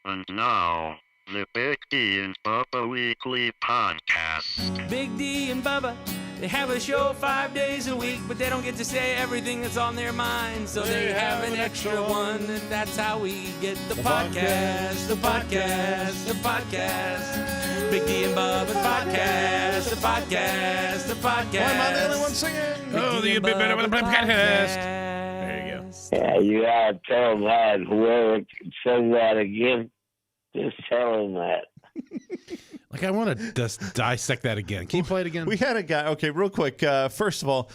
And now, the Big D and Bubba Weekly Podcast. Big D and Bubba, they have a show 5 days a week, but they don't get to say everything that's on their mind, so they have an extra one, and that's how we get the podcast. Big D and Bubba podcast. Why am I the only one singing? Oh, the Big Better podcast. There you go. Yeah, you gotta tell him that. Whoever says that again, just tell him that. Like, I want to just dissect that again. Can you play it again? We had a guy. Okay, real quick. First of all,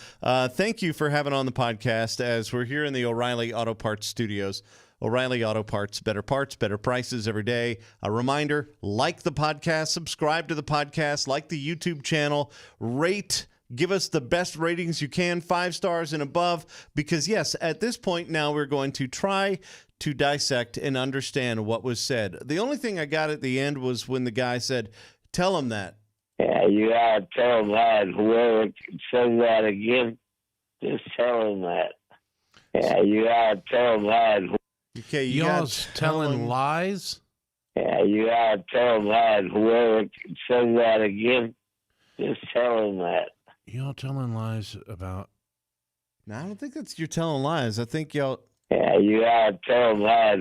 thank you for having on the podcast as we're here in the O'Reilly Auto Parts studios. O'Reilly Auto Parts, better prices every day. A reminder, like the podcast, subscribe to the podcast, like the YouTube channel, rate, give us the best ratings you can, 5 stars and above, because yes, at this point now we're going to try to dissect and understand what was said. The only thing I got at the end was when the guy said, tell him that. Yeah, you gotta tell him that. Whoever says that again, just tell him that. Yeah, you gotta tell him that. Okay, you Y'all's telling lies? Yeah, you gotta tell him that. Whoever says that again, just tell him that. Y'all telling lies about... No, I don't think that's you're telling lies. I think y'all... Yeah, you gotta tell him that.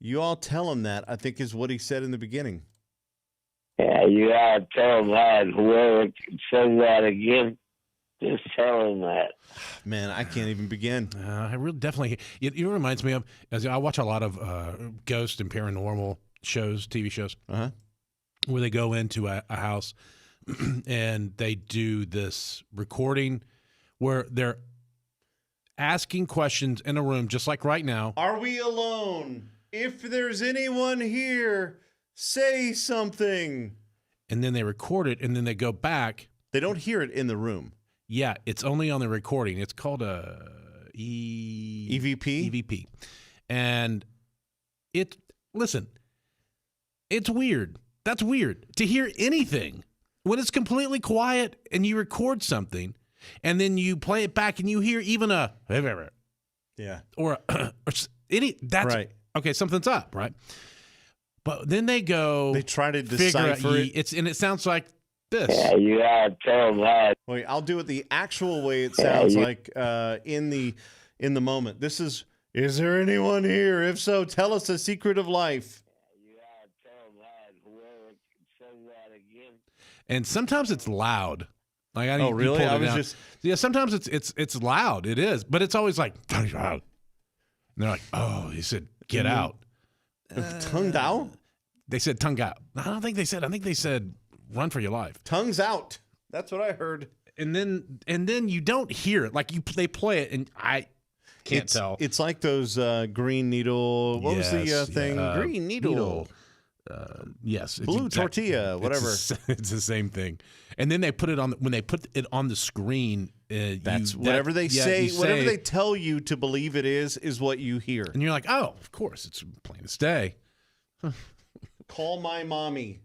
You all tell him that, I think is what he said in the beginning. Yeah, you gotta tell him that. Whoever says that again, just tell him that. Man, I can't even begin. I really definitely... It reminds me of... As I watch a lot of ghost and paranormal shows, TV shows, where they go into a house and they do this recording where they're asking questions in a room, just like right now. Are we alone? If there's anyone here, say something. And then they record it, and then they go back. They don't hear it in the room. Yeah, it's only on the recording. It's called a EVP? EVP. And listen, it's weird. That's weird to hear anything when it's completely quiet and you record something and then you play it back and you hear even a Yeah. or any that's right. Okay, something's up, right? But then they try to figure decipher out, it. and it sounds like this. Yeah, you gotta tell him that. Wait, I'll do it the actual way it sounds like in the moment. This is there anyone here? If so, tell us a secret of life. You gotta tell him that. Whoever says that again. And sometimes it's loud. Like Oh, really? I was just sometimes it's loud. It is, but it's always like tongued out. And they're like, "Oh, he said get out." tongued out? They said tongue out. I think they said run for your life. Tongues out. That's what I heard. And then you don't hear it. Like they play it and I can't tell. It's like those green needle. What was the thing? Green needle. Yes, Blue tortilla, whatever. It's the same thing. And then they put it on when they put it on the screen. Whatever they say, whatever they tell you to believe it is what you hear. And you're like, oh, of course, it's plain as day. Call my mommy.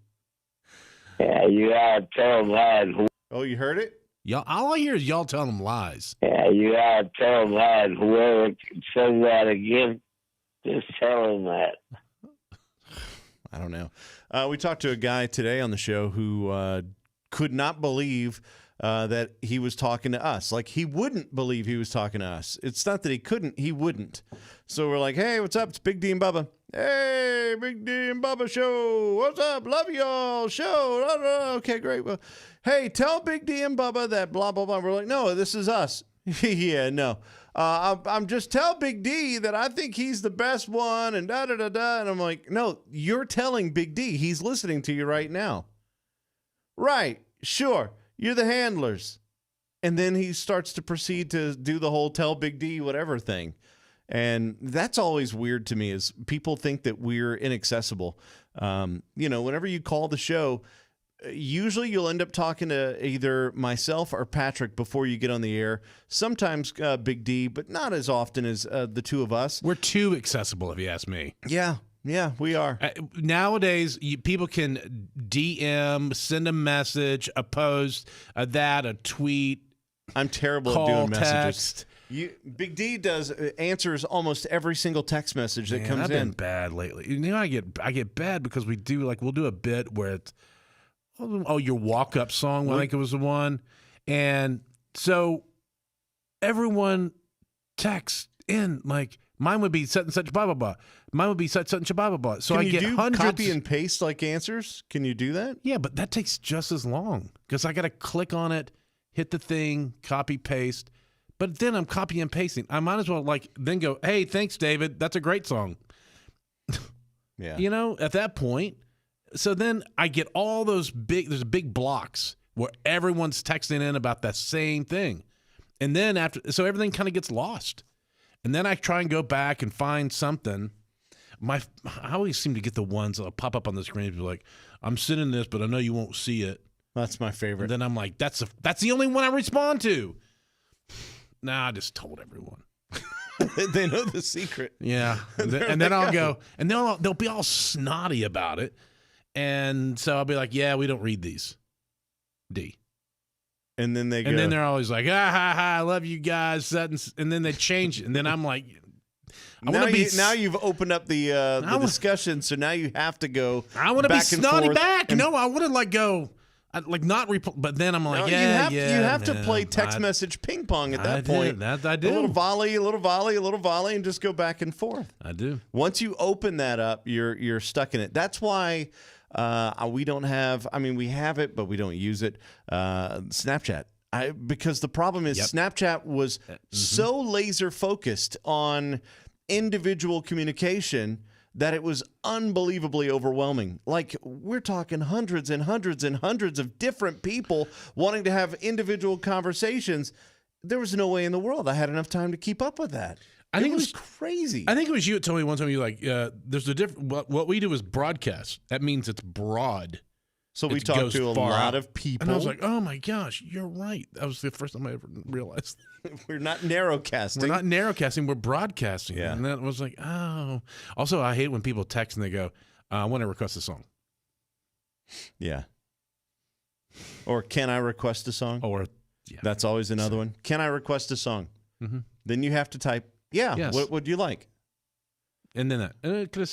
Yeah, you gotta tell him that. Oh, you heard it? Y'all, all I hear is y'all telling them lies. Yeah, you gotta tell him that. Whoever says that again, just tell him that. I don't know. We talked to a guy today on the show who could not believe that he was talking to us. Like, he wouldn't believe he was talking to us. It's not that he couldn't, he wouldn't. So we're like, hey, what's up? It's Big D and Bubba. Hey, Big D and Bubba show. What's up? Love y'all. Show. Okay, great. Well, hey, tell Big D and Bubba that blah, blah, blah. We're like, no, this is us. Yeah, no. I'm just tell Big D that I think he's the best one and da-da-da-da. And I'm like, no, you're telling Big D. He's listening to you right now. Right. Sure. You're the handlers. And then he starts to proceed to do the whole tell Big D whatever thing. And that's always weird to me is people think that we're inaccessible. Whenever you call the show, usually you'll end up talking to either myself or Patrick before you get on the air. Sometimes Big D, but not as often as the two of us. We're too accessible, if you ask me. Yeah, we are. Nowadays, people can DM, send a message, a post, a tweet. I'm terrible call, at doing messages. text. Big D answers almost every single text message that comes I've in. been bad lately. You know, I get bad because we'll do a bit where it's your walk up song. I think it was the one, and so everyone texts in like mine would be such and such blah blah blah. Mine would be such and such blah blah blah. So I get hundreds. Copy and paste like answers? Can you do that? Yeah, but that takes just as long because I got to click on it, hit the thing, copy paste. But then I'm copy and pasting. I might as well then go, hey, thanks, David. That's a great song. Yeah. You know, at that point. So then I get all those there's big blocks where everyone's texting in about that same thing. And then so everything kind of gets lost. And then I try and go back and find something. I always seem to get the ones that'll pop up on the screen and be like, I'm sending this, but I know you won't see it. That's my favorite. And then I'm like, that's the only one I respond to. Nah, I just told everyone. They know the secret. Yeah. And then I'll go, and they'll be all snotty about it. And so I'll be like, yeah, we don't read these. D. And then they go. And then they're always like, I love you guys. And then they change it. And then I'm like, now you've opened up the discussion, so now you have to go. I want to be snotty back. No, I want to go. Not but then I'm like, you have to play text message ping pong at that point. I do. A little volley, a little volley, a little volley, and just go back and forth. I do. Once you open that up, you're stuck in it. That's why we don't have. I mean, we have it, but we don't use it. Snapchat. Because the problem is Snapchat was so laser focused on individual communication that it was unbelievably overwhelming. Like, we're talking hundreds and hundreds and hundreds of different people wanting to have individual conversations. There was no way in the world I had enough time to keep up with that. I think it was crazy. I think it was you that told me one time, you're like, there's a different, what we do is broadcast. That means it's broad. So we talked to a lot of people. And I was like, oh my gosh, you're right. That was the first time I ever realized. We're not narrowcasting. We're not narrowcasting, we're broadcasting. Yeah. And then it was like, oh. Also, I hate when people text and they go, I want to request a song. Yeah. Or can I request a song? Or, yeah. That's always another one. Can I request a song? Mm-hmm. Then you have to type, yes. What would you like? And then that.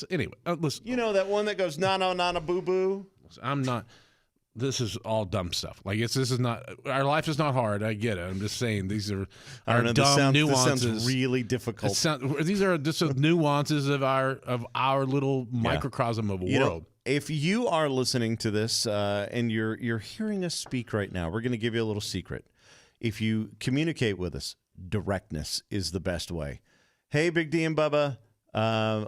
Anyway, listen. You know that one that goes, na boo boo? I'm not. This is all dumb stuff. Like this is not. Our life is not hard. I get it. I'm just saying these are our dumb nuances. This sounds really difficult. These are just nuances of our little microcosm of a world. If you are listening to this and you're hearing us speak right now, we're going to give you a little secret. If you communicate with us, directness is the best way. Hey, Big D and Bubba. I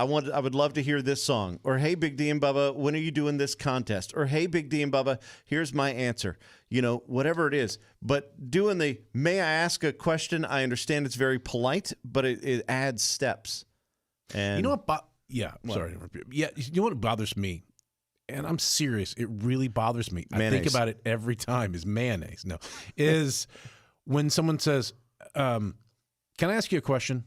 would love to hear this song. Or, hey, Big D and Bubba, when are you doing this contest? Or, hey, Big D and Bubba, here's my answer. Whatever it is. But doing the, may I ask a question? I understand it's very polite, but it adds steps. And you know what? Sorry. Yeah, you know what bothers me? And I'm serious. It really bothers me. Mayonnaise. I think about it every time is mayonnaise. No, is when someone says, can I ask you a question?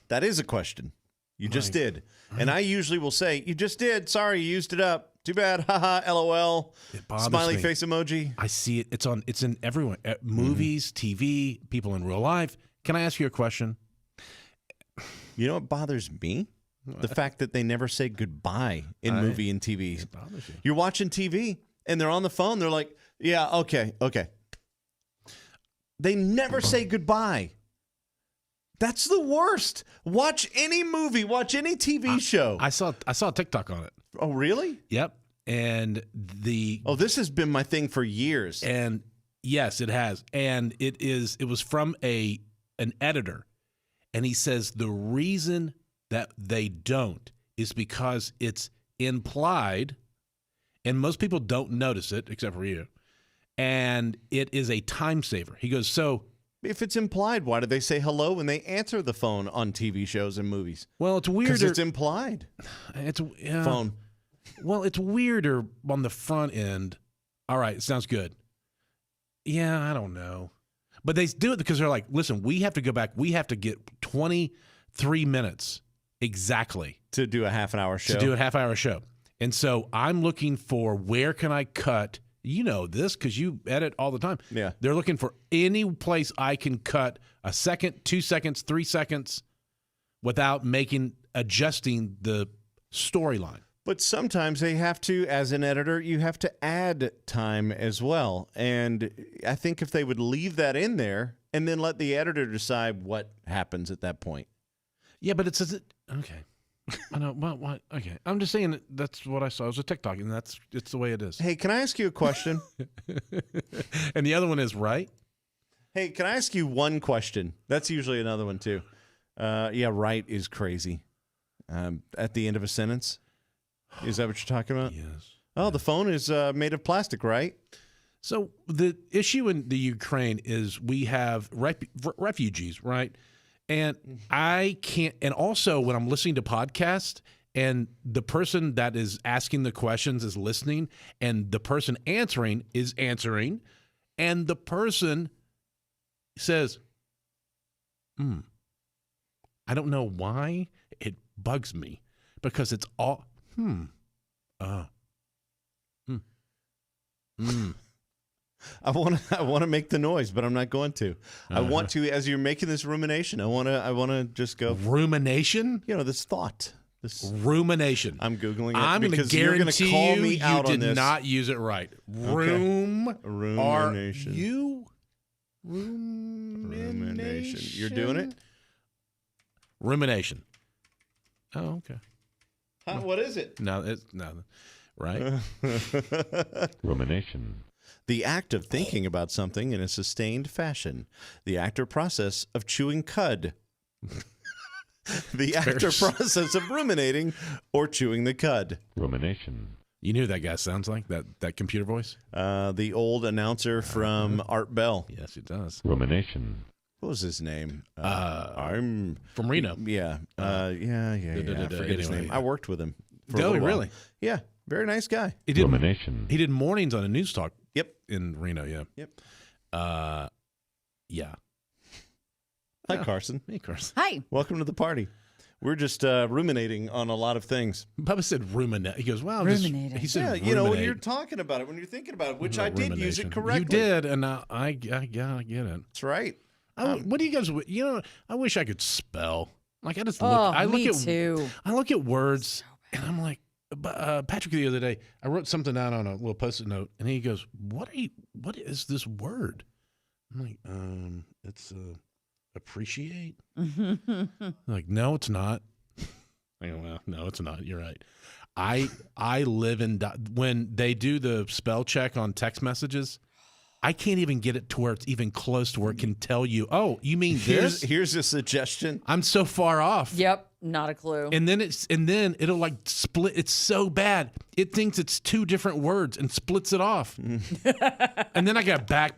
That is a question. You just did. And I usually will say, you just did. Sorry, you used it up. Too bad. Haha, LOL. Smiley face emoji. I see it. It's in everyone. Movies, TV, people in real life. Can I ask you a question? You know what bothers me? The fact that they never say goodbye in movie and TV. It bothers you. You're watching TV and they're on the phone. They're like, yeah, okay. They never say goodbye. That's the worst. Watch any movie, watch any TV show. I saw a TikTok on it. Oh, really? Yep. And this has been my thing for years. And yes, it has. And it was from an editor. And he says the reason that they don't is because it's implied, and most people don't notice it except for you. And it is a time saver. He goes, so if it's implied, why do they say hello when they answer the phone on TV shows and movies? Well, it's weirder. Because it's implied. It's phone. Well, it's weirder on the front end. All right, it sounds good. Yeah, I don't know. But they do it because they're like, listen, we have to go back. We have to get 23 minutes exactly. To do a half-hour show. To do a half-hour show. And so I'm looking for where can I cut You know this because you edit all the time. Yeah. They're looking for any place I can cut a second, 2 seconds, 3 seconds without adjusting the storyline. But sometimes they have to, as an editor, you have to add time as well. And I think if they would leave that in there and then let the editor decide what happens at that point. Yeah, but it's okay. I know. What? Okay. I'm just saying that's what I saw. It was a TikTok, and it's the way it is. Hey, can I ask you a question? And the other one is right. Hey, can I ask you one question? That's usually another one too. Yeah, right is crazy. At the end of a sentence. Is that what you're talking about? Yes. Oh, the phone is made of plastic, right? So the issue in the Ukraine is we have refugees, right? And I can't. And also, when I'm listening to podcasts, and the person that is asking the questions is listening, and the person answering is answering, and the person says, I don't know why it bugs me because it's all I want to make the noise, but I'm not going to. I want to, as you're making this rumination, I want to just go rumination. You know, this thought, this rumination. I'm googling it. I'm going to guarantee call me out you on did this. not use it right. Rumination. Rumination. You're doing it. Rumination. Oh, okay. Huh, what is it? No, it's no. Right. Rumination. The act of thinking about something in a sustained fashion. The act or process of chewing cud. The act or process of ruminating or chewing the cud. Rumination. You knew who that guy sounds like, that computer voice? The old announcer from Art Bell. Yes, it does. Rumination. What was his name? I'm from Reno. Yeah. I forget his name. I worked with him. For a Oh, little while. really? Yeah. Very nice guy. He did Rumination. He did mornings on a news talk. Yep. In Reno. Yeah. Yep. Yeah. Hi, Carson. Hey, Carson. Hi. Welcome to the party. We're just ruminating on a lot of things. Bubba said ruminate. He goes, wow. Ruminating. He said, You know, when ruminate. you're talking about it, when you're thinking about it, which Like I did use it rumination. correctly. You did, and I get it. That's right. What do you guys? You know, I wish I could spell. Like I just look. Oh, I look me at. too. I look at words, and I'm like, Patrick the other day, I wrote something down on a little post-it note, and he goes, "What is this word?" I'm like, it's appreciate. I'm like, no, it's not. I go, well, no, it's not. You're right. I live in when they do the spell check on text messages. I can't even get it to where it's even close to where it can tell you, oh, you mean this? Here's a suggestion. I'm so far off. Yep, not a clue. And then it'll like split. It's so bad. It thinks it's two different words and splits it off. And then I got back,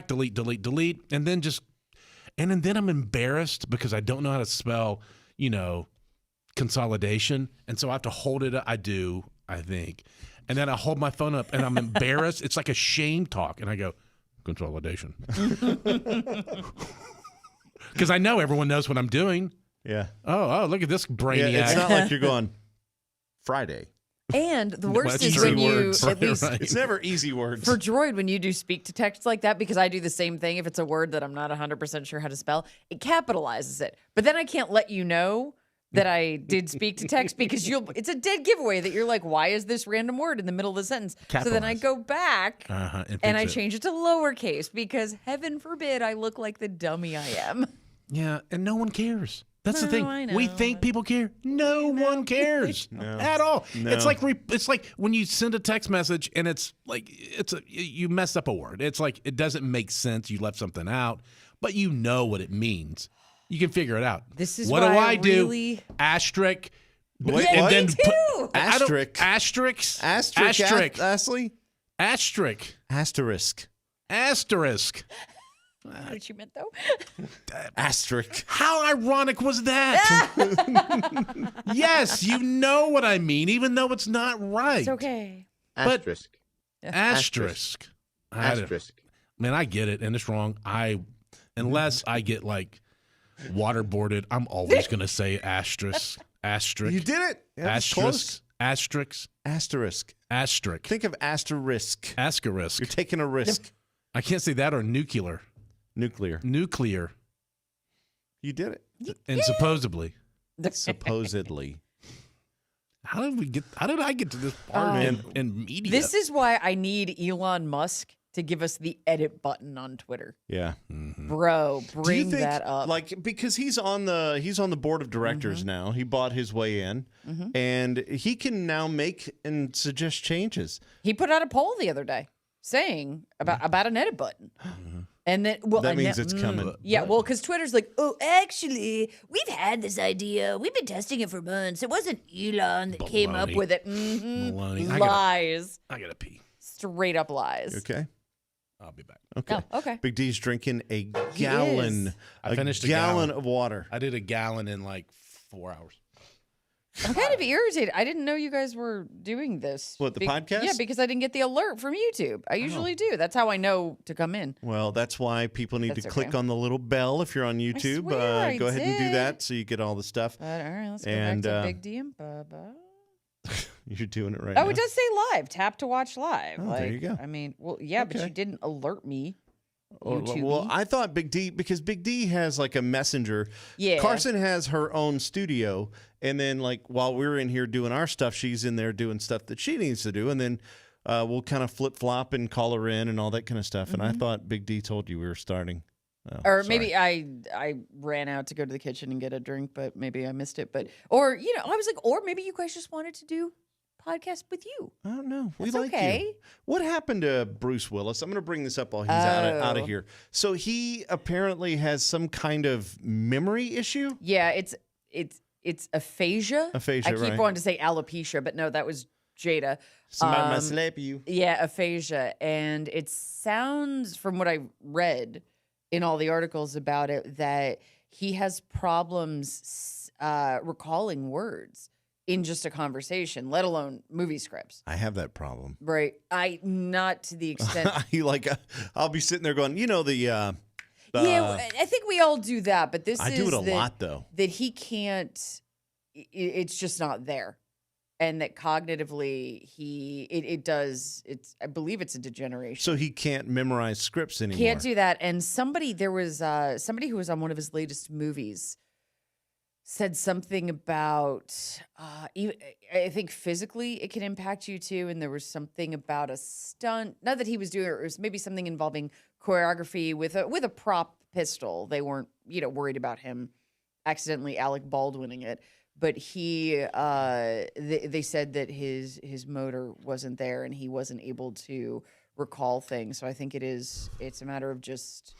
delete, and then then I'm embarrassed because I don't know how to spell, consolidation. And so I have to hold it up. I think. And then I hold my phone up and I'm embarrassed. It's like a shame talk. And I go, consolidation. Because I know everyone knows what I'm doing. Yeah. Oh, look at this brainiac. Yeah, it's not like you're going Friday. And the worst That's is three when you, words. at least Right. It's never easy words. for Droid, when you do speak to text like that, because I do the same thing. If it's a word that I'm not 100% sure how to spell, it capitalizes it. But then I can't let you know that I did speak to text because it's a dead giveaway that you're like, why is this random word in the middle of the sentence? So then I go back and I change it to lowercase because heaven forbid I look like the dummy I am. Yeah, and no one cares. That's the No, thing. I know. We think people care. No one cares at all. No. It's like when you send a text message and it's like you messed up a word. It's like it doesn't make sense. You left something out, but you know what it means. You can figure it out. This is what why do I I do? really- Asterisk. Wait, Yeah, what? me too. Asterisk. Asterisk. Asterisk. Astley? Asterisk. Asterisk. Asterisk. What you meant though? Asterisk. How ironic was that? Yes, you know what I mean, even though it's not right. It's okay. But- Asterisk. Asterisk. Asterisk. Man, I get it, and it's wrong. Unless I get like waterboarded, I'm always gonna say asterisk. Asterisk. You did it. That was close. Asterisk. Asterisk. Asterisk. Think of asterisk. Asterisk. You're taking a risk. I can't say that or nuclear. Nuclear. Nuclear. You did it. And supposedly. Supposedly. How did I get to this part in media? This is why I need Elon Musk to give us the edit button on Twitter. Yeah. Bro, Do you bring think, that up. like, because he's on the board of directors now. He bought his way in, and he can now make and suggest changes. He put out a poll the other day saying about an edit button. And then, well, That means it's coming. Yeah, well, because Twitter's like, oh, actually, we've had this idea. We've been testing it for months. It wasn't Elon that came up Baloney. with it. Baloney. Lies. I gotta pee. Straight up lies. Okay. I'll be back. Okay. Oh, okay. Big D's drinking a gallon. I finished a gallon gallon. of water. I did a gallon in like 4 hours. I'm kind of irritated. I didn't know you guys were doing this. What, the podcast? Yeah, because I didn't get the alert from YouTube. I usually do. That's how I know to come in. Well, that's why people need That's to okay. click on the little bell if you're on YouTube. swear I Go ahead and do did. that so you get all the stuff. But all right, let's go And, back to Big D and Bubba. You're doing it right Oh, now. it does say live. Tap to watch live. Oh, there you go. I mean, well, yeah, but Okay. you didn't alert me. Well, YouTube-y. I thought Big D, because Big D has like a messenger. Yeah. Carson has her own studio. And then, like, while we're in here doing our stuff, she's in there doing stuff that she needs to do. And then we'll kind of flip flop and call her in and all that kind of stuff. And I thought Big D told you we were starting. Oh, Or sorry. maybe I ran out to go to the kitchen and get a drink, but maybe I missed it. But or I was like, or maybe you guys just wanted to do podcast with you. I don't know. We That's like okay. you. What happened to Bruce Willis? I'm going to bring this up while he's out Oh. of here. So he apparently has some kind of memory issue. Yeah, it's aphasia. Aphasia, I keep right. wanting to say alopecia, but no, that was Jada. Somebody might slap you. Yeah, aphasia. And it sounds, from what I read in all the articles about it, that he has problems recalling words in just a conversation, let alone movie scripts. I have that problem. Right. Not to the extent. I'll be sitting there going, Yeah, I think we all do that, but this I is do it a that, lot though. that he can't. It's just not there, and that cognitively it does. I believe it's a degeneration. So he can't memorize scripts anymore. Can't do that. And there was somebody who was on one of his latest movies said something about I think physically it can impact you too. And there was something about a stunt, not that he was doing it, it was maybe something involving choreography with a prop pistol. They weren't worried about him accidentally Alec Baldwinning it, but they said that his motor wasn't there and he wasn't able to recall things. So I think it's a matter of just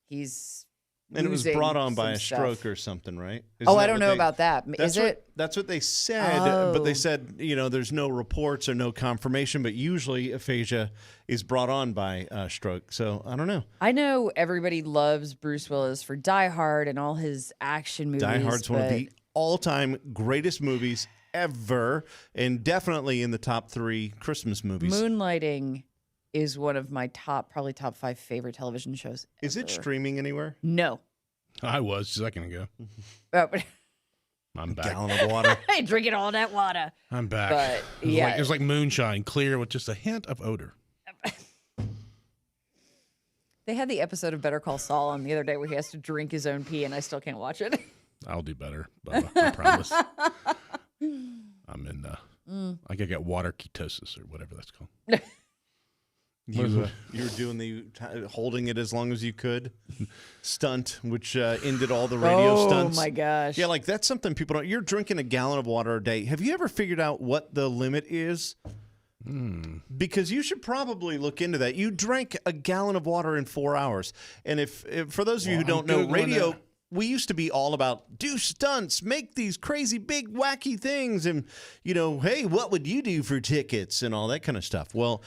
he's And it was losing brought on by a some stuff. stroke or something, right? Oh, I don't know about that. Is it? That's what they said, but they Oh. said, there's no reports or no confirmation, but usually aphasia is brought on by stroke. So I don't know. I know everybody loves Bruce Willis for Die Hard and all his action movies. Die Hard's one of but the all-time greatest movies ever, and definitely in the top 3 Christmas movies. Moonlighting is one of my probably top 5 favorite television shows. Is it ever. streaming anywhere? No. I was a second ago. Oh, I'm back. Gallon of water. I drinking all that water. I'm back. But, It was yeah. like, it was like moonshine, clear with just a hint of odor. They had the episode of Better Call Saul on the other day where he has to drink his own pee, and I still can't watch it. I'll do better, Bubba, I promise. I'm in. I could get water ketosis or whatever that's called. You were doing the holding it as long as you could stunt, which ended all the radio stunts. Oh my gosh. Yeah, like that's something people don't. You're drinking a gallon of water a day. Have you ever figured out what the limit is? Because you should probably look into that. You drank a gallon of water in 4 hours, and if for those of you who don't know, Googling radio. that. We used to be all about do stunts, make these crazy big wacky things, and hey, what would you do for tickets and all that kind of stuff. Well,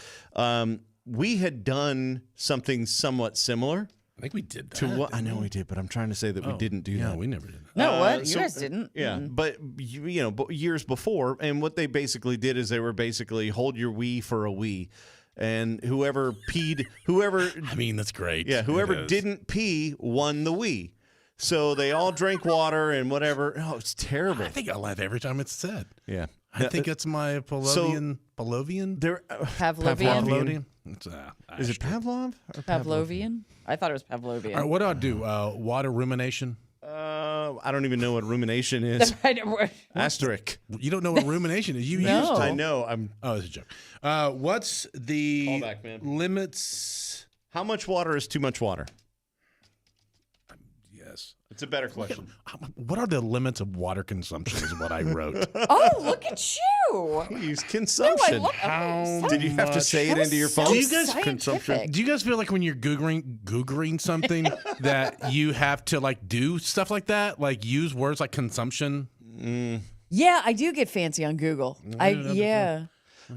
we had done something somewhat similar I think we did that. to what I know we did, but I'm trying to say that we didn't do Yeah, that. we never did that. No, what? You so- guys didn't. Yeah, but years before, and what they basically did is they were basically hold your wee for a wee, and whoever peed, whoever I mean, that's great. yeah, It whoever is. didn't pee won the wee. So they all drank water and whatever. Oh, it's terrible. I think I laugh every time it's said. Yeah. I think it's my Pavlovian. There, Pavlovian? Pavlovian. It's, is it Pavlov? Or Pavlovian? I thought it was Pavlovian. All right, what do I do? Water rumination. I don't even know what rumination is. I know. Asterisk. You don't know what rumination is? You No. used to. I know. Oh, it's a joke. What's the Callback, man. limits? How much water is too much water? Yes. It's a better question. What are the limits of water consumption? Is what I wrote. Oh, look at you. Use No, I consumption. look. How Did you have to say it That was into your so phone? Do you guys- scientific. Do you guys feel like when you're googling something that you have to like do stuff like that, like use words like consumption? Yeah, I do get fancy on Google. Yeah.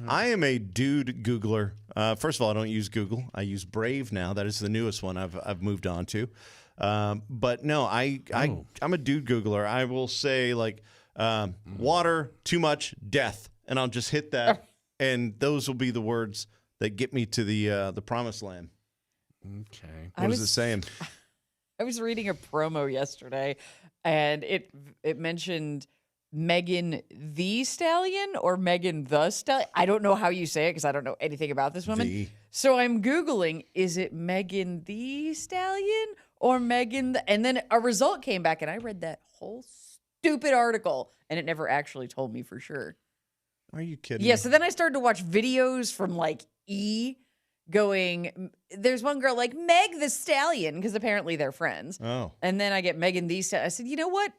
I am a dude Googler. First of all, I don't use Google. I use Brave now. That is the newest one I've moved on to. But no, I'm a dude Googler. I will say like water, too much, death, and I'll just hit that, and those will be the words that get me to the promised land. Okay. What is it saying? I was reading a promo yesterday, and it mentioned Megan the Stallion or Megan the Stallion. I don't know how you say it because I don't know anything about this woman. The. So I'm Googling, is it Megan the Stallion or Megan the... And then a result came back, and I read that whole stupid article, and it never actually told me for sure. Are you kidding? Yeah, me? so then I started to watch videos from like E going, there's one girl like Meg the Stallion, because apparently they're friends. Oh. And then I get Megan the Stallion. I said, you know what?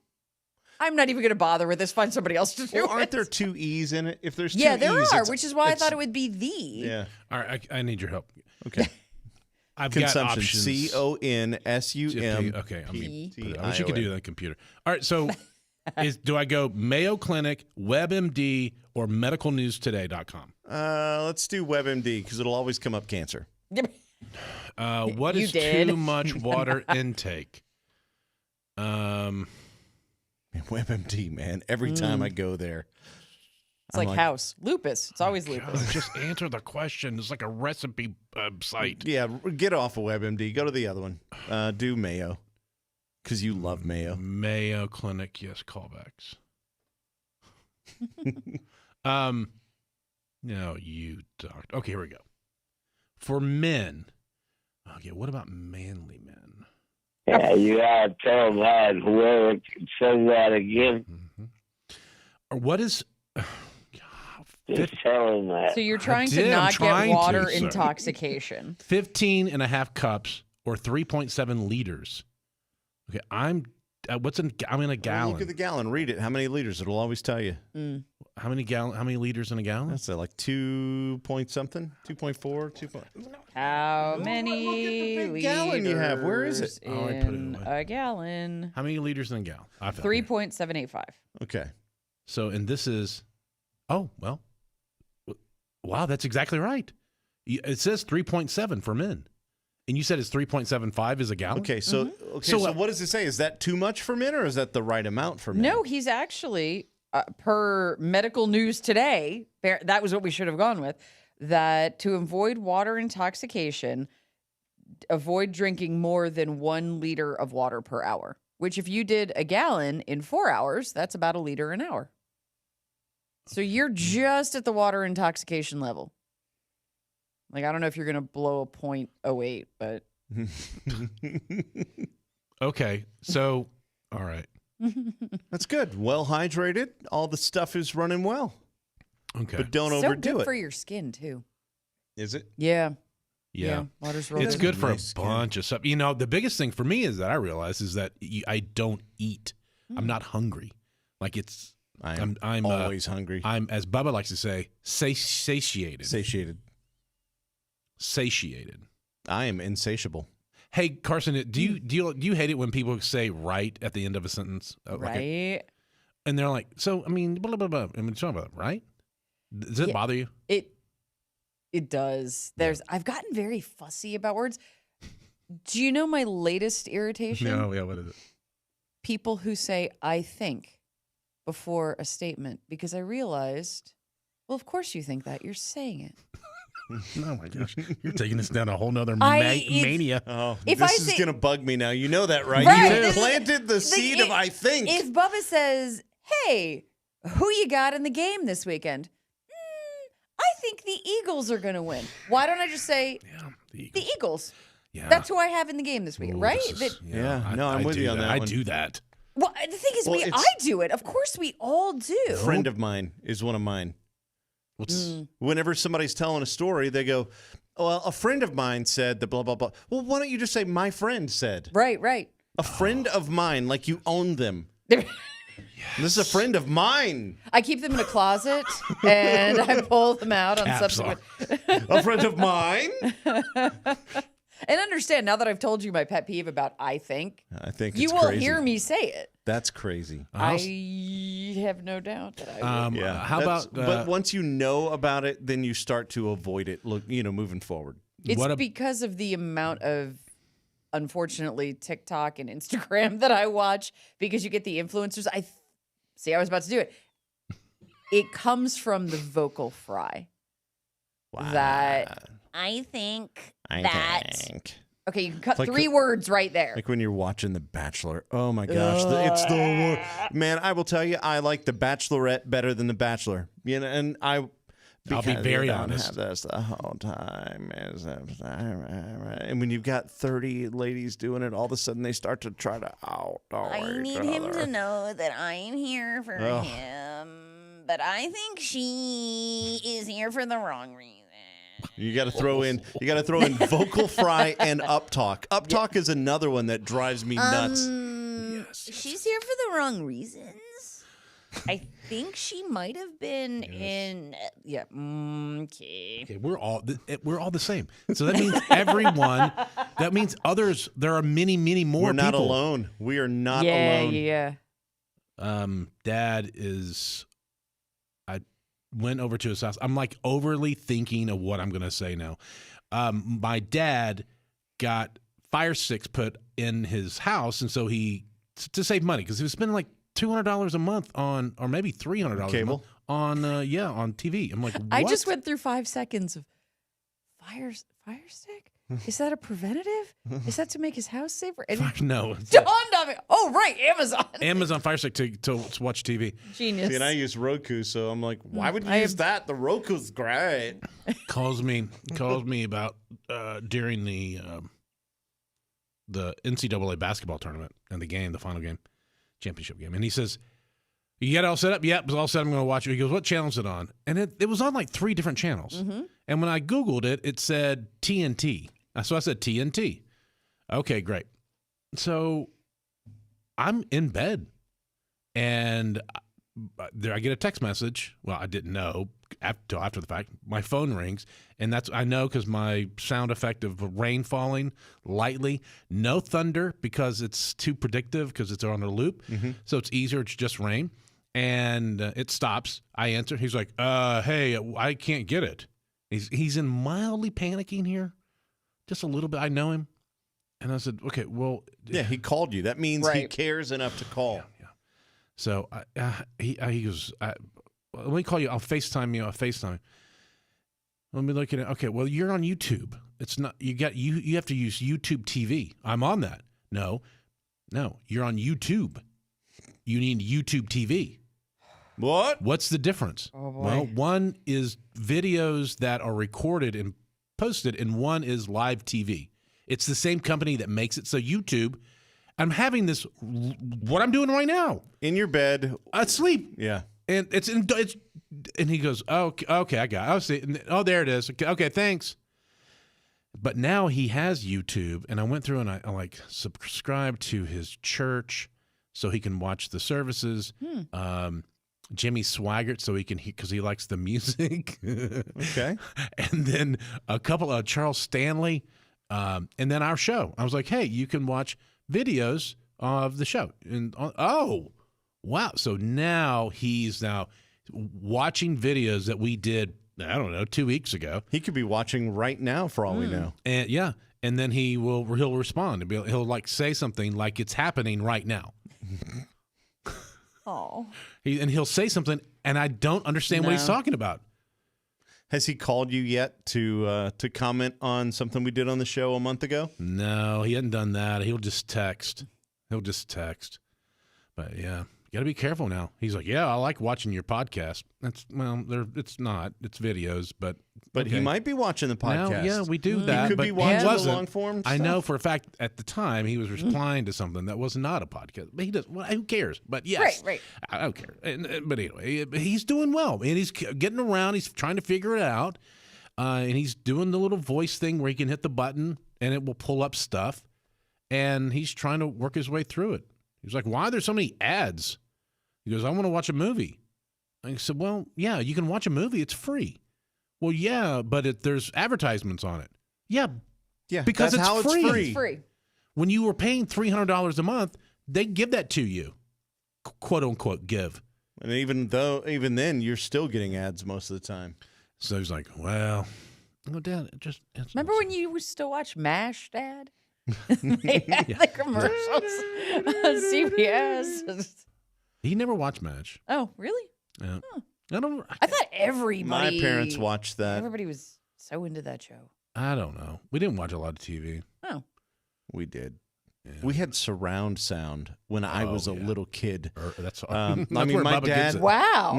I'm not even going to bother with this. Find somebody else to do Well, aren't it. there two E's in it? If there's two Yeah, there E's, are, which is why I it's- thought it would be the. Yeah. All right. I need your help. Okay. I've got Consumption. options. CONSUM. Okay. I mean, P. I wish you could do that on the computer. All right. So do I go Mayo Clinic, WebMD, or medicalnewstoday.com? Let's do WebMD because it'll always come up cancer. What You is did. too much water intake? WebMD, man. Every time I go there, It's like house. Lupus. It's always lupus. Just answer the question. It's like a recipe site. yeah, get off of WebMD. Go to the other one. Do Mayo because you love Mayo. Mayo Clinic, yes, callbacks. No, you doctor. Okay, here we go. For men. Okay, what about manly men? Yeah, you gotta tell them that. Whoever says that again, Or what is just tell them that. So you're trying did. to I'm not get trying to, water sir. intoxication. 15 and a half cups or 3.7 liters? Okay, I'm in a Look gallon. at the gallon. Read it. How many liters? It'll always tell you. How many liters in a gallon? That's like 2 point something, 2.4, 2. How Look many at the big gallon you have. Where is it? liters Oh, I put it in away. a gallon? How many liters in a gallon? I found it. 3.785. Okay. So, and this is, oh, well, wow, that's exactly right. It says 3.7 for men. And you said it's 3.75 is a gallon? Okay. So So, what does it say? Is that too much for men, or is that the right amount for men? No, he's actually, per medical news today, that was what we should have gone with, that to avoid water intoxication, avoid drinking more than 1 liter of water per hour, which if you did a gallon in 4 hours, that's about 1 liter an hour. So you're just at the water intoxication level. Like, I don't know if you're going to blow a 0.08, but Okay. So, all right. That's good. Well hydrated. All the stuff is running well, Okay. but don't so overdo good it. for your skin, too. Is it? Yeah. yeah. Water's real It's good for Nice a skin. bunch of stuff. You know, the biggest thing for me is that I realize is that I don't eat. I'm not hungry. Like it's, I'm always hungry. I'm, as Bubba likes to say, satiated. Satiated. Satiated. I am insatiable. Hey Carson, do you hate it when people say "right" at the end of a sentence? Right. And they're like, so I mean, blah blah blah. I mean, talking about right? Does it Yeah. bother you? It does. I've gotten very fussy about words. Do you know my latest irritation? Yeah. What is it? People who say "I think" before a statement, because I realized, well, of course you think that. You're saying it. Oh my gosh, you're taking this down a whole nother It's- mania. Oh, If this I is say- going to bug me now. You know that, right? Right, You this is- planted the seed of I think. If Bubba says, "Hey, Who you got in the game this weekend? I think the Eagles are going to win. Why don't I just say the the Eagles? Yeah. That's who I have in the game this weekend, Ooh, right? this is- Yeah. No, I'm with do you on that I one. do that. Well, the thing is, Well, I it's- do it. Of course, we all do. A friend of mine is one of mine. What's Whenever somebody's telling a story, they go, well, a friend of mine said the blah, blah, blah. Well, why don't you just say my friend said? Right. A friend of mine, like you own them. This is a friend of mine. I keep them in a closet and I pull them out on Caps subsequent. A friend of mine? And understand now that I've told you my pet peeve about I think, I think you it's will crazy. hear me say it. That's crazy. I have no doubt that I will. Yeah. How That's- about but once you know about it, then you start to avoid it. Look, moving forward. It's what because of the amount of, unfortunately, TikTok and Instagram that I watch because you get the influencers. I was about to do it. It comes from the vocal fry. That I think Okay, you can cut like 3 words right there. Like when you're watching The Bachelor. Oh my gosh, it's the man. I will tell you, I like The Bachelorette better than The Bachelor. And I'll be very you don't honest. Have this the whole time, and when you've got 30 ladies doing it, all of a sudden they start to try to know that I'm here for him, but I think she is here for the wrong reason. You got to throw in vocal fry and uptalk. Uptalk is another one that drives me nuts. She's here for the wrong reasons. I think she might have been in. Yeah. Okay. Okay, we're all the same. So that means everyone. That means others. There are many more. We're not people. alone. We are not yeah, alone. yeah. Dad is. I went over to his house. I'm like overly thinking of what I'm going to say now. My dad got Fire Sticks put in his house, and so to save money because he was spending like $200 a month on, or maybe $300 a month on TV. I'm like, what? I just went through 5 seconds of fire stick. Is that a preventative? Is that to make his house safer? And it No. dawned on me. Oh, right, Amazon. Amazon Fire Stick to watch TV. Genius. See, and I use Roku, so I'm like, why would you I use have- that? The Roku's great. calls me about during the NCAA basketball tournament and the final game, championship game, and he says, "You got it all set up?" "Yeah, it was all set. I'm going to watch it." He goes, "What channel is it on?" And it was on like 3 different channels. Mm-hmm. And when I Googled it, it said TNT. So I said TNT. Okay, great. So I'm in bed, and there I get a text message. Well, I didn't know until after the fact. My phone rings, and I know because my sound effect of rain falling lightly. No thunder because it's too predictive because it's on a loop. So it's easier. It's just rain, and it stops. I answer. He's like, "Hey, I can't get it." He's in mildly panicking here, just a little bit. I know him, and I said, "Okay, well, Yeah, he called you. That means he Right. cares enough to call. yeah." So he goes, "Let me call you. I'll FaceTime you. Let me look at it. Okay, well, you're on YouTube. It's not you have to use YouTube TV. I'm on that. No, you're on YouTube. You need YouTube TV. What? What's the difference? Oh, boy. Well, one is videos that are recorded and posted, and one is live TV. It's the same company that makes it. So YouTube, I'm having this, what I'm doing right now, In your bed. asleep. Yeah. And and he goes, "Oh, okay, I got it. I'll see. Oh, there it is. Okay, thanks." But now he has YouTube, and I went through and I like subscribed to his church so he can watch the services. Jimmy Swaggart so he can because he likes the music. Okay. And then a couple of Charles Stanley, and then our show. I was like, "Hey, you can watch videos of the show." And oh, wow! So now he's watching videos that we did. I don't know, 2 weeks ago. He could be watching right now for all we know. And yeah, and then he'll respond. He'll like say something like it's happening right now. Oh. He'll say something, and I don't understand what he's No. talking about. Has he called you yet to comment on something we did on the show a month ago? No, he hadn't done that. He'll just text. But yeah, got to be careful now. He's like, yeah, I like watching your podcast. It's not. It's videos, but he might be watching the podcast. Now, yeah, we do that. He could but be watching the wasn't. long form. I know for a fact at the time he was replying to something that was not a podcast. But he does. Well, who cares? But yes, Right. I don't care. But anyway, he's doing well, and he's getting around. He's trying to figure it out, and he's doing the little voice thing where he can hit the button and it will pull up stuff, and he's trying to work his way through it. He's like, "Why are there so many ads?" He goes, "I want to watch a movie." I said, "Well, yeah, you can watch a movie. It's free." Well, yeah, but there's advertisements on it. Yeah, because that's it's how free. it's free. It's free. When you were paying $300 a month, they give that to you, quote unquote, give. And even then, you're still getting ads most of the time. So he's like, "Well, Dad, Remember when you used to watch MASH, Dad? They had the commercials on CBS. He never watched MASH. Oh, really? Yeah. Huh. I I thought everybody. My parents watched that. Everybody was so into that show. don't know. We didn't watch a lot of TV. Oh, We did. Yeah. We had surround sound when I was a yeah. little kid. That's I that's mean, where my Bubba gets dad. it. wow.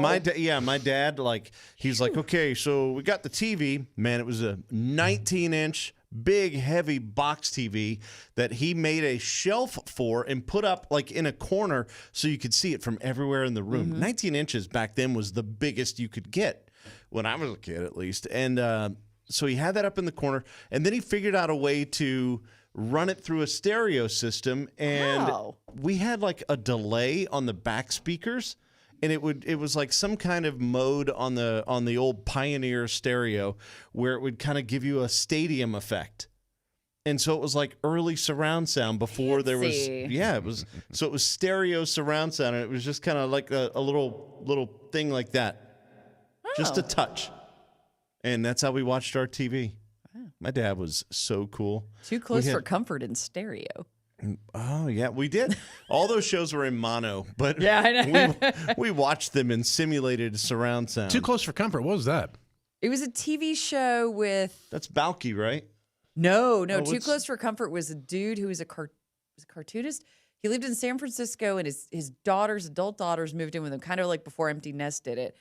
My dad, like, he's like, okay, so we got the TV. Man, it was a 19-inch, big, heavy box TV that he made a shelf for and put up, like, in a corner so you could see it from everywhere in the room. 19 inches back then was the biggest you could get when I was a kid, at least. And so he had that up in the corner, and then he figured out a way to run it through a stereo system, and Wow. we had like a delay on the back speakers, and it was like some kind of mode on the old Pioneer stereo where it would kind of give you a stadium effect. And so it was like early surround sound before there was Fancy. it was so it was stereo surround sound, and it was just kind of like a little thing like that. Just a Oh. touch. And that's how we watched our TV. My dad was so cool. Too close We for had- comfort in stereo. Oh yeah, we did. All those shows were in mono, but Yeah, I know. we watched them in simulated surround sound. Too Close for Comfort. What was that? It was a TV show with That's Balky, right? no. Oh, Too what's- Close for Comfort was a dude who was a cartoonist. He lived in San Francisco, and his adult daughters, moved in with him, kind of like before Empty Nest did it.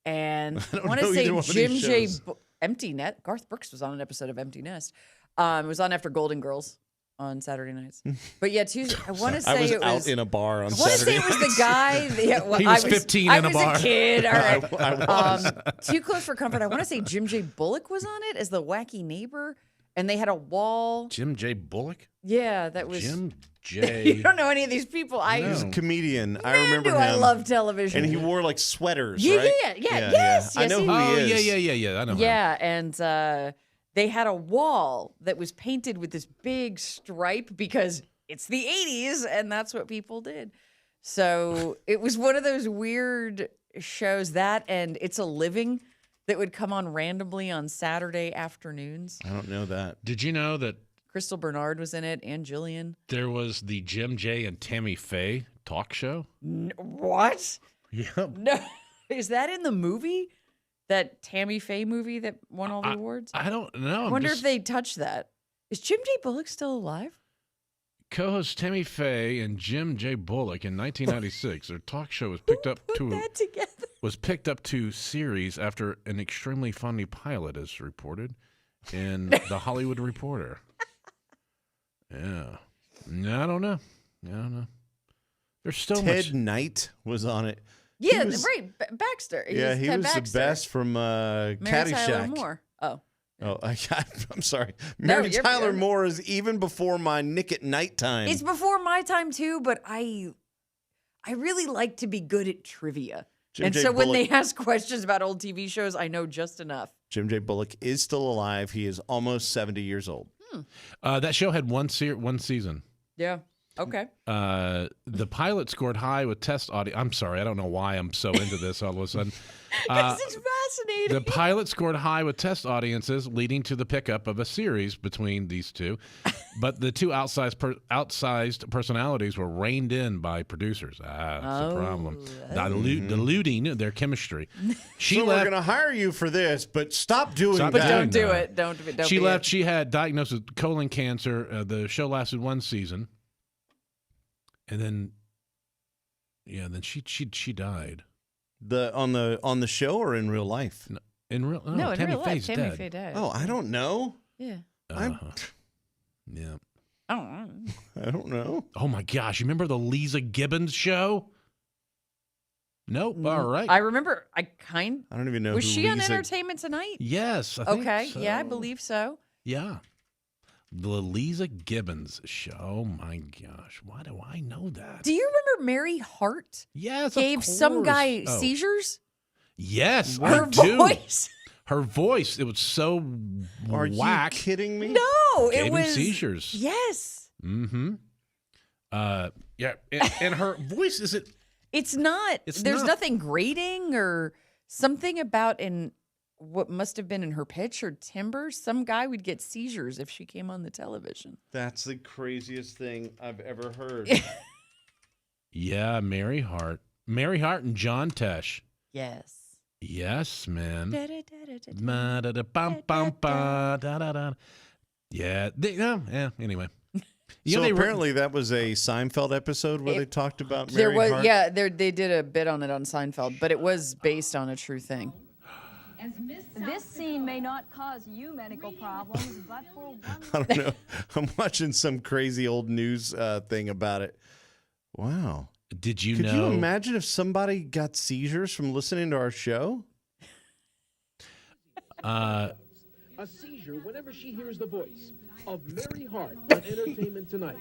And I don't want to know say either one of Jim these J. shows. Empty Net. Garth Brooks was on an episode of Empty Nest. It was on after Golden Girls on Saturday nights. But yeah, I want to say I was it out was. in a bar on I want to say Saturday. it was the guy. Well, He was 15 I in a was bar. a kid. All right. I was. Too Close for Comfort. I want to say Jim J. Bullock was on it as the wacky neighbor, and they had a wall. Jim J. Bullock? Yeah, that was. Jim You J. don't know any of these people. He was a comedian. I Man, remember do him. I love television. And he wore like sweaters, Yeah, right? yes, I know he- who Oh, he is. yeah. I know. him. Yeah, and they had a wall that was painted with this big stripe because it's the 80s and that's what people did. So it was one of those weird shows, that and It's a Living, that would come on randomly on Saturday afternoons. I don't know that. Did you know that Crystal Bernard was in it, and Jillian. there was the Jim J. and Tammy Faye talk show? What? Yeah. No, is that in the movie? That Tammy Faye movie that won all the awards? I don't know. I wonder if they touched that. Is Jim J. Bullock still alive? Co-host Tammy Faye and Jim J. Bullock in 1996. Their talk show was picked up Put to that together. series after an extremely funny pilot, as reported in the Hollywood Reporter. Yeah, no, I don't know. There's so Ted much. Knight was on it. Yeah, was- right. Baxter. He was Ted the Baxter. best from Mary Tyler Caddyshack. Moore. Oh. Oh, I'm sorry. No, Mary you're Tyler good. Moore is even before my Nick at Night time. It's before my time too, but I really like to be good at trivia. Jim And J. so when they Bullock- ask questions about old TV shows, I know just enough. Jim J. Bullock is still alive. He is almost 70 years old. That show had one season. Yeah. Okay. The pilot scored high with test audience. I'm sorry, I don't know why I'm so into this all of a sudden. This is fascinating. The pilot scored high with test audiences, leading to the pickup of a series between these two. But the two outsized personalities were reined in by producers. That's the problem. Diluting their chemistry. She So we're left. going to hire you for this, but stop doing Stop but that. don't do that. it. Don't She be left. it. She had diagnosed with colon cancer. The show lasted one season, and then Yeah, then she died. On the show or in real life? No, in real No, in Tammy real life, Faye's Tammy dead. Faye died. Oh, I don't know. Yeah. Yeah. Oh. I don't know. Oh my gosh! You remember the Lisa Gibbons show? Nope. All right. I remember. I don't even know. Was who she on Lisa- Entertainment Tonight? Yes. I think Okay. so. Yeah, I believe so. Yeah. The Lisa Gibbons show. Oh my gosh! Why do I know that? Do you remember Mary Hart Yes. gave of some course. guy Oh, seizures? Yes, Her I do. voice. Her voice. It was so Are whack. you kidding me? No, Gave it him was seizures. Yes. Mm-hmm. Yeah, and her voice is it. It's not. It's There's not. nothing grating or something about in what must have been in her pitch or timbre. Some guy would get seizures if she came on the television. That's the craziest thing I've ever heard. Yeah, Mary Hart and John Tesh. Yes. Yes, man. Da-da-da-da-da. Ma-da-da-bum-bum-ba, yeah. Yeah. Anyway. You So know, they apparently that was a Seinfeld episode where they talked about There Mary was Hart. yeah, they did a bit on it on Seinfeld, but it was based on a true thing. This scene may not cause you medical problems, but for one I don't know. I'm watching some crazy old news thing about it. Wow. Did you Could know? you imagine if somebody got seizures from listening to our show? A seizure whenever she hears the voice of Mary Hart on Entertainment Tonight.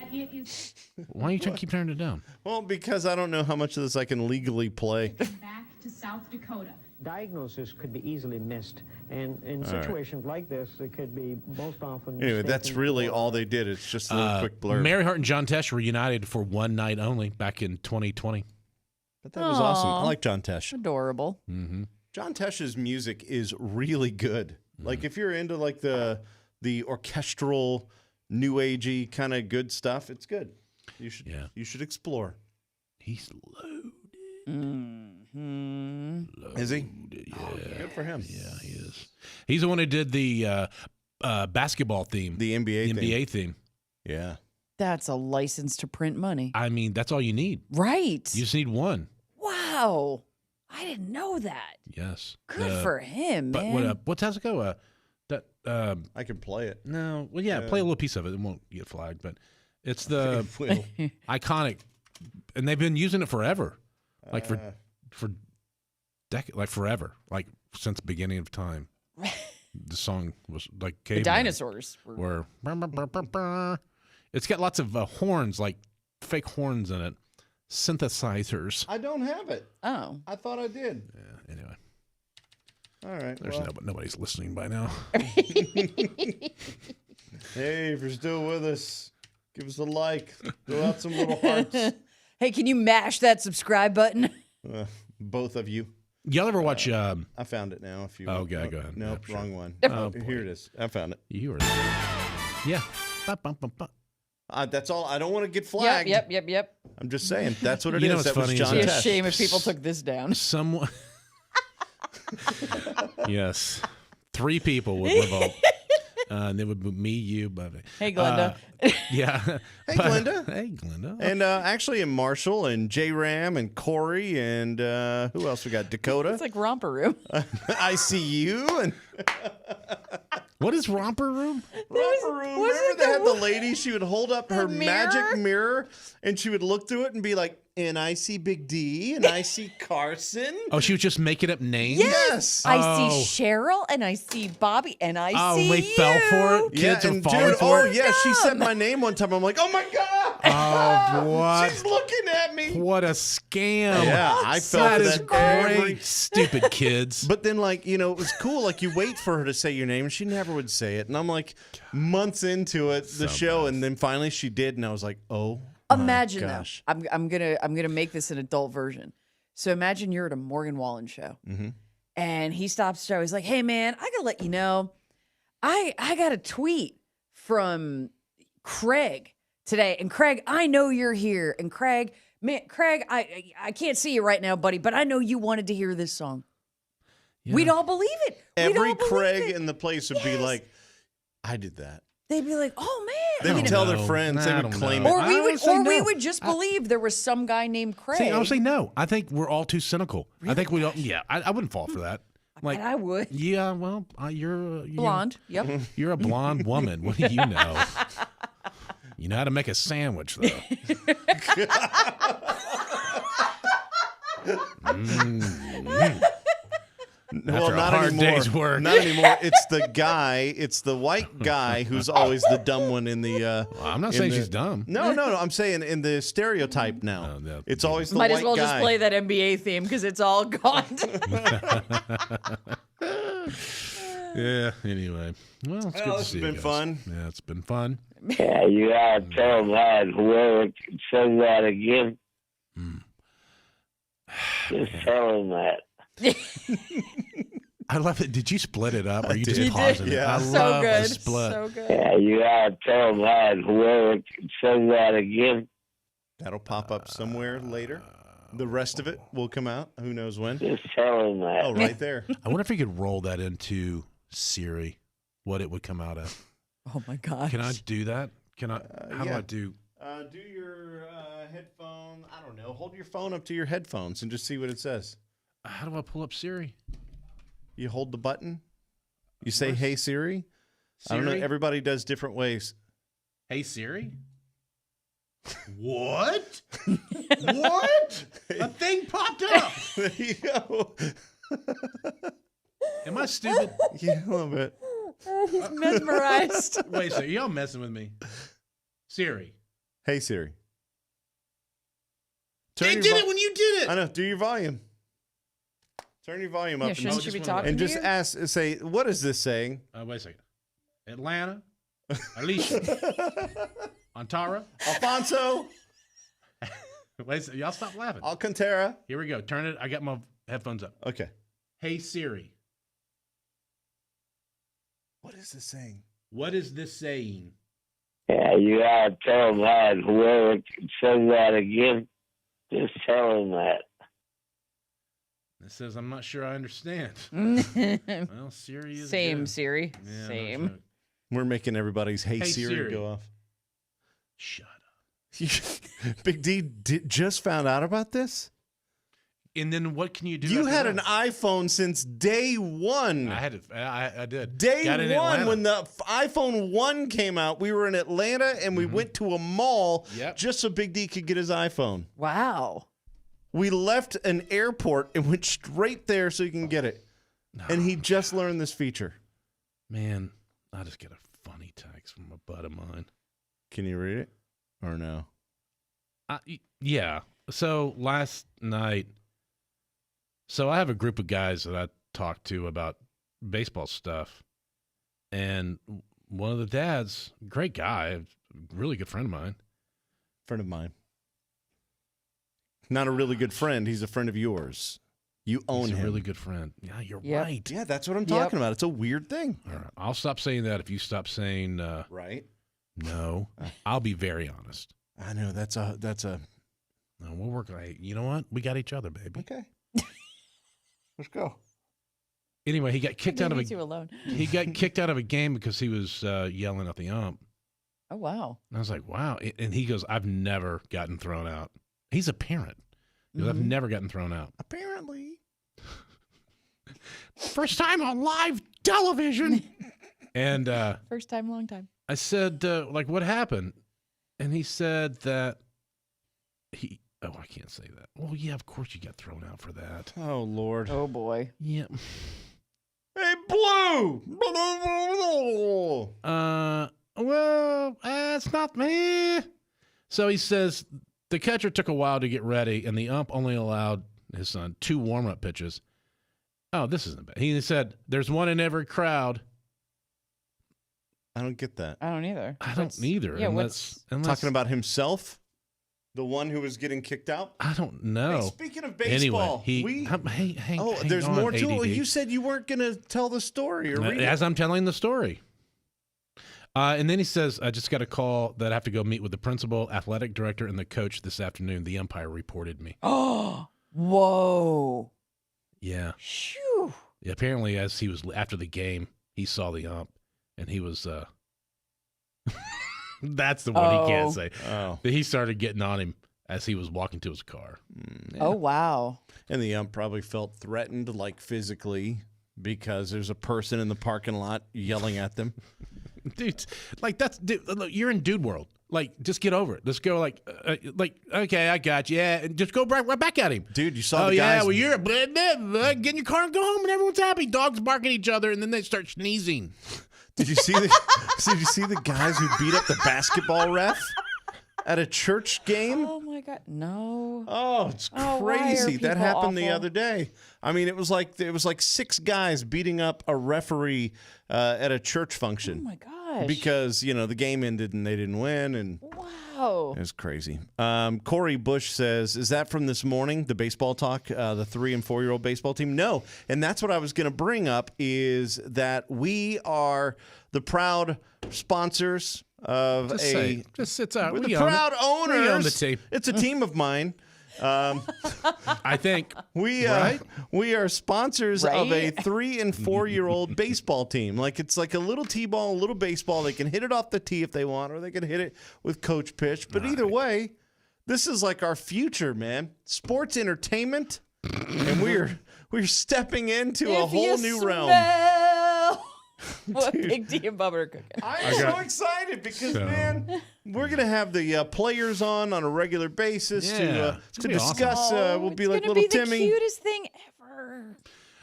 Why are you trying to keep turning it down? Well, because I don't know how much of this I can legally play. Back to South Dakota. Diagnosis could be easily missed, and in situations like this, it could be most often. Anyway, that's mistaken really for- all they did. It's just a little quick blurb. Mary Hart and John Tesh were united for one night only back in 2020. But that was awesome. I Aw. like John Tesh. Adorable. Mm-hmm. John Tesh's music is really good. Like if you're into like the orchestral, new agey kind of good stuff, it's good. You should explore. He's loaded. Mm-hmm. Is he? Yeah. Good for him. Yeah, he is. He's the one who did the basketball theme. The NBA theme. Yeah. That's a license to print money. I mean, that's all you need. Right. You just need one. Wow. I didn't know that. Yes. Good for him, But man. what how's it go? I can play it. No. Well, yeah, play a little piece of it. It won't get flagged, but it's the iconic, and they've been using it forever, like for forever, like since the beginning of time. The song was like The caveman, dinosaurs were. It's got lots of horns, like fake horns in it, synthesizers. I don't have it. Oh. I thought I did. Yeah. Anyway. All right. There's nobody's listening by now. Hey, if you're still with us, give us a like. Throw out some little hearts. Hey, can you mash that subscribe button? Both of you. Y'all ever watch? I found it now. If you. Oh, okay, go ahead. Nope, Yeah, wrong one. Oh, boy. Here it is. I found it. You were. Yeah. That's all. I don't want to get flagged. Yep. I'm just saying. That's what it You know is. what's That was funny is John It'd be a Tesh. shame if people took this down. Someone. Yes. 3 people would revolt. And it would be me, you, Bubby. Hey, Glenda. Yeah. Hey, Glenda. Hey, Glenda. And actually, and Marshall and J Ram and Corey and who else we got? Dakota. It's like Romper Room. I see you and What is Romper Room? Romper Room. Remember they had the lady? She would hold up her magic mirror and she would look through it and be like, "And I see Big D and I see Carson." Oh, she was just making up names? Yes. I Oh. see Cheryl and I see Bobby and I Oh, see they you. fell for it? Yeah, Kids are and falling dude, for it? yeah, she said my name one time. I'm like, "Oh my god!" Oh, what? She's looking at me. What a scam. Yeah, I felt That for is that great. every- Stupid kids. But then, like, you know, it was cool. Like, you wait for her to say your name, and she never would say it. And I'm like, months into it, the show, and then finally she did, and I was like, oh, Imagine though. gosh. I'm gonna make this an adult version. So imagine you're at a Morgan Wallen show, and he stops the show. He's like, "Hey man, I gotta let you know, I got a tweet from Craig today, and Craig, I know you're here, and Craig, I can't see you right now, buddy, but I know you wanted to hear this song." Yeah. We'd all believe it. We'd Every all believe Craig it. in the place would be Yes. like, I did that. They'd be like, "Oh man, They would tell their friends. They would claim it. Or we would, say or we no. would just believe there was some guy named Craig. See, I would say no. I think we're all too cynical. I think we don't. Yeah, I wouldn't fall for that. Like I would. Yeah, well, you're Blonde. Yep. You're a blonde woman. What do you know? You know how to make a sandwich, though. Well, After a not hard anymore. day's work. Not anymore. It's the guy. It's the white guy who's always the dumb one in the. Well, I'm not saying she's dumb. No. I'm saying in the stereotype now. It's always the Might white as well guy. just play that NBA theme because it's all gone. Yeah. Anyway, well, it's good to this see has been you guys. fun. Yeah, it's been fun. Yeah, you gotta tell that whoever says that again. Just tell him that. I love it. Did you split it up, or you did. just pausing it? Yeah. I So love good. the split. So good. Yeah, you gotta tell him that whoever says that again. That'll pop up somewhere later. The rest of it will come out. Who knows when? Just tell him that. Oh, right there. I wonder if you could roll that into Siri, what it would come out as. Oh my gosh. Can I do that? Can I? How do yeah. I do? Do your headphone. I don't know. Hold your phone up to your headphones and just see what it says. How do I pull up Siri? You hold the button. You say, "Hey Siri." I don't know. Siri? Everybody does different ways. Hey Siri. What? What? A thing popped up. There you go. Am I stupid? Yeah, a little bit. He's mesmerized. Wait a second. Y'all messing with me? Siri. Hey Siri. They did it when you did it. I know. Do your volume. Turn your volume up. Yeah, shouldn't and, you be just talking and to just you? ask. Say, what is this saying? Wait a second. Atlanta. Alicia. Antara. Alfonso. Wait a second. Y'all stop laughing. Alcantara. Here we go. Turn it. I got my headphones up. Okay. Hey Siri. What is this saying? What is this saying? Yeah, you gotta tell him that whoever says that again. Just tell him that. It says, I'm not sure I understand. Well, Siri is Same, good. Siri. Yeah, no Same. joke. We're making everybody's "Hey, Hey, Siri" Siri. go off. Shut up. Big D just found out about this. And then what can you do? You after had that? an iPhone since day one. I had it. I did. Day Got it in one, Atlanta. when the iPhone 1 came out, we were in Atlanta and we went to a mall Yep. just so Big D could get his iPhone. Wow. We left an airport and went straight there so he can get it. And he just learned this feature. Man, I just got a funny text from a bud of mine. Can you read it or no? Yeah. So last night, I have a group of guys that I talk to about baseball stuff. And one of the dads, great guy, really good friend of mine. Friend of mine. Not a really good friend. He's a friend of yours. You own He's him. a really good friend. Yeah, you're Yep. right. Yeah, that's what I'm talking about. It's a weird thing. All right. I'll stop saying that if you stop saying Right? no. I'll be very honest. I know that's a No, we'll work. You know what? We got each other, baby. okay. Let's go. Anyway, he got kicked out of Leave you two alone. he got kicked out of a game because he was yelling at the ump. Oh wow. And I was like, wow. And he goes, I've never gotten thrown out. He's a parent. He goes, I've never gotten thrown out. Apparently. First time on live television. And First time, long time. I said, like, what happened? And he said that I can't say that. Well, yeah, of course you got thrown out for that. Oh Lord. Oh boy. Yeah. Hey, Blue. Well, that's not me. So he says the catcher took a while to get ready, and the ump only allowed his son 2 warm-up pitches. Oh, this isn't bad. He said, there's one in every crowd. I don't get that. I don't either. I don't either. Yeah, unless Talking about himself? The one who was getting kicked out? I don't know. Hey, speaking of baseball, anyway, hang there's on, more to ADD. it. You said you weren't going to tell the story or read it. As I'm telling the story. And then he says, I just got a call that I have to go meet with the principal, athletic director, and the coach this afternoon. The umpire reported me. Oh, whoa. Yeah. Shoo. Yeah, apparently, as he was after the game, he saw the ump, and he was That's the one he can't Oh. say. Oh. He started getting on him as he was walking to his car. Oh, wow. And the ump probably felt threatened, like physically, because there's a person in the parking lot yelling at them. Dude, like look, you're in dude world. Like, just get over it. Just go like, okay, I got you. Yeah, and just go right back at him. Dude, you saw Oh the yeah, guys. well you're get in your car and go home, and everyone's happy. Dogs bark at each other, and then they start sneezing. Did you see the guys who beat up the basketball ref at a church game? Oh my God, no. Oh, it's Oh, why are crazy. That people happened the awful? other day. I mean, it was like 6 guys beating up a referee at a church function. Oh my gosh. Because, the game ended and they didn't win, and Wow. it was crazy. Corey Bush says, is that from this morning, the baseball talk, the 3- and 4-year-old baseball team? No, and that's what I was going to bring up, is that we are the proud sponsors of Just a... say, it's we're we the own proud it. owners. We own the team. It's a team of mine. I think We are sponsors of a Right? 3- and 4-year-old baseball team. Like, it's like a little t-ball, a little baseball. They can hit it off the tee if they want, or they can hit it with coach pitch. But either way, this is like our future, man. Sports entertainment, and we're stepping into a If whole you new realm. smell what Big D and Bubba are cooking. I'm so excited because, man, we're gonna have the players on a regular basis Yeah, it's to gonna be awesome. discuss. We'll be like It's gonna little be Timmy. the cutest thing ever.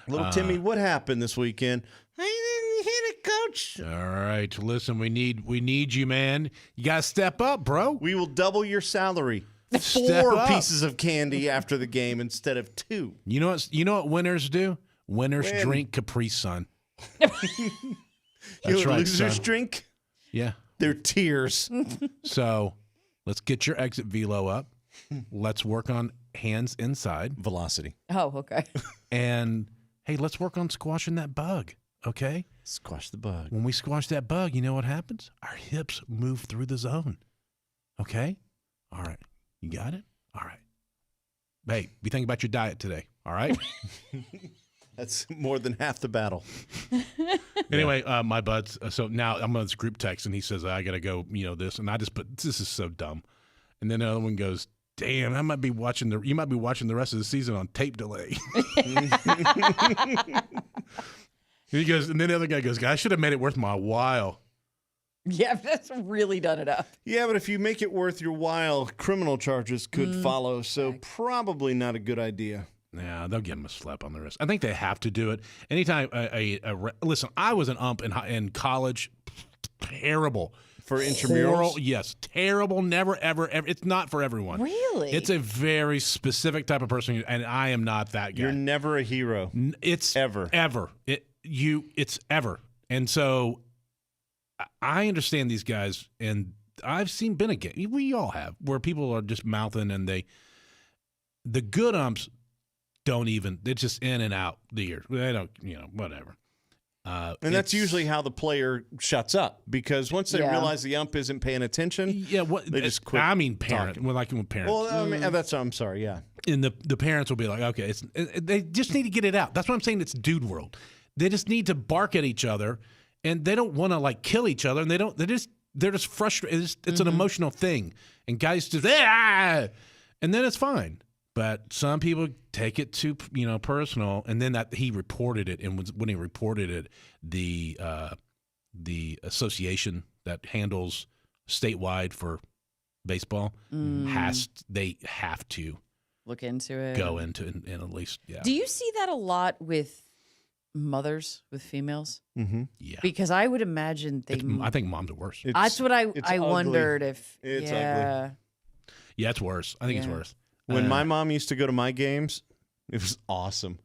Little Timmy, what happened this weekend? I didn't hit it, coach. All right, listen, we need you, man. You gotta step up, bro. We will double your salary. Step 4 up. pieces of candy after the game instead of 2. You know what winners do? Winners Win. drink Capri Sun. You That's right, losers son. drink Yeah. their tears. So let's get your exit velo up. Let's work on hands inside. Velocity. Oh, okay. And hey, let's work on squashing that bug. Okay? Squash the bug. When we squash that bug, you know what happens? Our hips move through the zone. Okay? All right. You got it? All right. Hey, be thinking about your diet today. All right? That's more than half the battle. Anyway, my buds. So now I'm on this group text, and he says, I got to go, this. And I just put, this is so dumb. And then the other one goes, damn, you might be watching the rest of the season on tape delay. He goes, and then the other guy goes, I should have made it worth my while. Yeah, that's really done it up. Yeah, but if you make it worth your while, criminal charges could follow. So probably not a good idea. Yeah, they'll give him a slap on the wrist. I think they have to do it. Anytime listen, I was an ump in college. Terrible. For intramurals? Yes, terrible. Never, ever. It's not for everyone. Really? It's a very specific type of person, and I am not that guy. You're never a hero. It's ever. It's ever. And so I understand these guys, and I've seen been a game. We all have, where people are just mouthing, and the good umps they're just in and out the year. They don't, whatever. And that's usually how the player shuts up, because once they realize the ump isn't paying attention, they just quit. I mean, parent. talking. Well, like with parents. Well, I mean, I'm sorry, yeah. And the parents will be like, okay, they just need to get it out. That's what I'm saying. It's dude world. They just need to bark at each other, and they don't want to like kill each other, and they're just frustrated. It's an emotional thing, and guys just and then it's fine. But some people take it too, personal, and then that he reported it, and when he reported it, the association that handles statewide for baseball they have to look into it, go into and at least Do you see that a lot with mothers, with females? Mm-hmm. Yeah, because I would imagine I think moms are worse. That's what I ugly. wondered if it's ugly. Yeah, it's worse. I think it's Yeah. worse. When my mom used to go to my games, it was awesome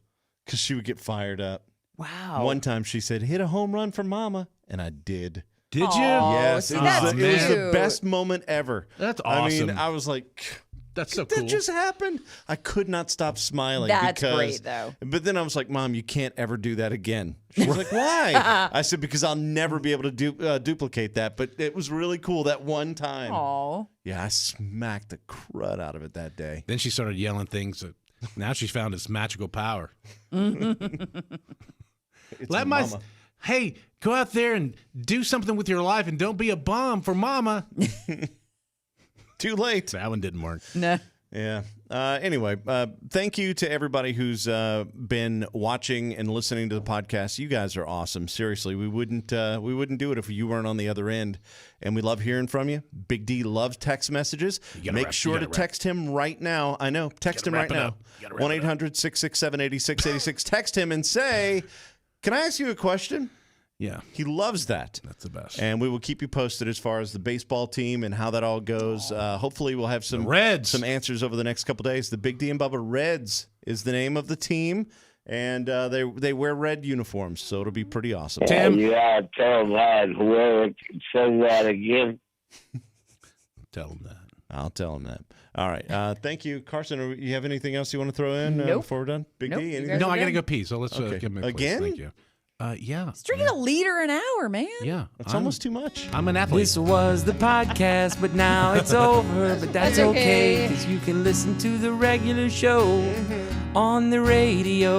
because she would get fired up. Wow. One time she said, "Hit a home run for mama," and I did. Did you? Yes, see, it that's was the cute. best moment ever. That's I mean, awesome. I was like, That's so that cool. just happened. I could not stop smiling. That's because, great, though. But then I was like, Mom, you can't ever do that again. She was like, why? I said, because I'll never be able to duplicate that. But it was really cool that one time. Aw. Yeah, I smacked the crud out of it that day. Then she started yelling things that now she's found its magical power. It's Let a my mama. hey, go out there and do something with your life and don't be a bum for mama. Too late. That one didn't work. No. Yeah. Anyway, thank you to everybody who's been watching and listening to the podcast. You guys are awesome. Seriously, we wouldn't do it if you weren't on the other end. And we love hearing from you. Big D loves text messages. Make sure to text him right now. I know. Text him right now. 1-800-667-8686. Text him and say, "Can I ask you a question?" Yeah. He loves that. That's the best. And we will keep you posted as far as the baseball team and how that all goes. Hopefully we'll have some answers over the next couple days. The Big D and Bubba Reds is the name of the team, and they wear red uniforms, so it'll be pretty awesome. Yeah, Tim? you gotta tell that whoever says that again. Tell him that. I'll tell him that. All right. Thank you. Carson, you have anything else you want to throw in before we're done? Big D? anything? No, I got to go pee, so let's Okay. give him a Again? Thank you. Yeah. It's drinking a liter an hour, man. Yeah. It's almost too much. I'm an athlete. This was the podcast, but now it's over. But that's That's okay. okay, because you can listen to the regular show on the radio.